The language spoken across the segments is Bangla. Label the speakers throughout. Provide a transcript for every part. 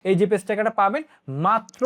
Speaker 1: এই জিপিএস ট্র্যাকারটা পাবেন মাত্র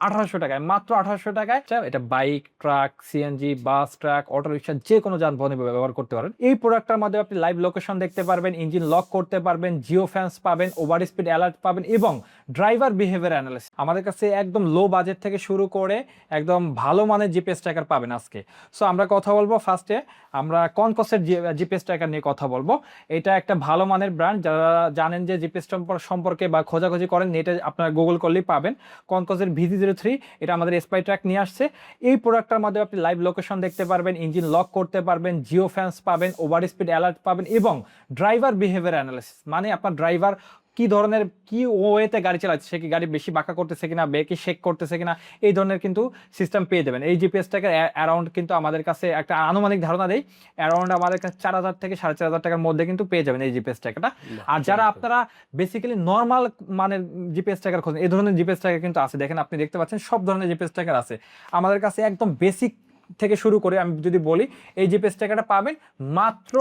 Speaker 1: 1800 টাকায়, মাত্র 1800 টাকায়। এটা বাইক, ট্রাক, সিএনজি, বাস, ট্রাক, অটো রিক্সা যে কোনো যানবাহনে ব্যবহার করতে পারেন। এই প্রোডাক্টটার মধ্যে আপনি লাইভ লোকেশন দেখতে পারবেন, ইঞ্জিন লক করতে পারবেন, জিও ফ্যান্স পাবেন, ওভার স্পিড অ্যালার্ট পাবেন এবং ড্রাইভার বিহেভিয়ার অ্যানালিসিস। আমাদের কাছে একদম লো বাজেট থেকে শুরু করে একদম ভালো মানের জিপিএস ট্র্যাকার পাবেন আজকে। সো আমরা কথা বলবো ফার্স্টে, আমরা কনকসের জিপিএস ট্র্যাকার নিয়ে কথা বলবো। এটা একটা ভালো মানের ব্র্যান্ড। যারা জানেন যে জিপিএস সম্পর্কে বা খোঁজাখুঁজি করেন, নেটে আপনারা গুগল করলেই পাবেন। কনকসের VZ03 এটা আমাদের স্পাই ট্র্যাক নিয়ে আসছে। এই প্রোডাক্টটার মধ্যে আপনি লাইভ লোকেশন দেখতে পারবেন, ইঞ্জিন লক করতে পারবেন, জিও ফ্যান্স পাবেন, ওভার স্পিড অ্যালার্ট পাবেন এবং ড্রাইভার বিহেভিয়ার অ্যানালিসিস, মানে আপনার ড্রাইভার কি ধরনের কি ওয়েতে গাড়ি চালাচ্ছে, সে কি গাড়ি বেশি বাঁকা করতেছে কিনা, ব্রেকে শেক করতেছে কিনা, এই ধরনের কিন্তু সিস্টেম পেয়ে যাবেন। এই জিপিএসটাকে অ্যারাউন্ড কিন্তু আমাদের কাছে একটা আনুমানিক ধারণা দেয়, অ্যারাউন্ড আমাদের কাছে 4000 থেকে 4500 টাকার মধ্যে কিন্তু পেয়ে যাবেন এই জিপিএস ট্র্যাকারটা। আর যারা আপনারা বেসিক্যালি নর্মাল মানে জিপিএস ট্র্যাকার খোঁজেন, এই ধরনের জিপিএস ট্র্যাকার কিন্তু আছে। দেখেন, আপনি দেখতে পাচ্ছেন সব ধরনের জিপিএস ট্র্যাকার আছে আমাদের কাছে। একদম বেসিক থেকে শুরু করে আমি যদি বলি, এই জিপিএস ট্র্যাকারটা পাবেন মাত্র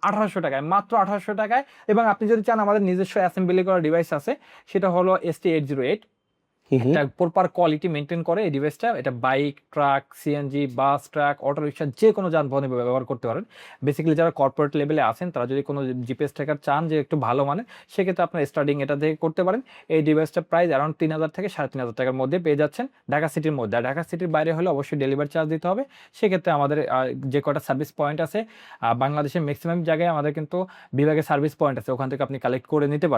Speaker 1: 1800 টাকায়, মাত্র 1800 টাকায়। এবং আপনি যদি চান, আমাদের নিজস্ব অ্যাসেম্বলি করা ডিভাইস আছে, সেটা হলো ST808। একটা প্রপার কোয়ালিটি মেনটেন করে এই ডিভাইসটা। এটা বাইক, ট্রাক, সিএনজি, বাস, ট্রাক, অটো রিক্সা যে কোনো যানবাহনে ব্যবহার করতে পারেন। বেসিক্যালি যারা কর্পোরেট লেভেলে আছেন, তারা যদি কোনো জিপিএস ট্র্যাকার চান যে একটু ভালো মানে, সেক্ষেত্রে আপনার স্টার্টিং এটা থেকে করতে পারেন। এই ডিভাইসটা প্রাইস অ্যারাউন্ড 3000 থেকে 3500 টাকার মধ্যে পেয়ে যাচ্ছেন ঢাকা সিটির মধ্যে। আর ঢাকা সিটির বাইরে হলে অবশ্যই ডেলিভারি চার্জ দিতে হবে। সেক্ষেত্রে আমাদের যে কটা সার্ভিস পয়েন্ট আছে বাংলাদেশের ম্যাক্সিমাম জায়গায় আমাদের কিন্তু বিভাগের সার্ভিস পয়েন্ট আছে, ওখান থেকে আপনি কালেক্ট করে নিতে পারবেন।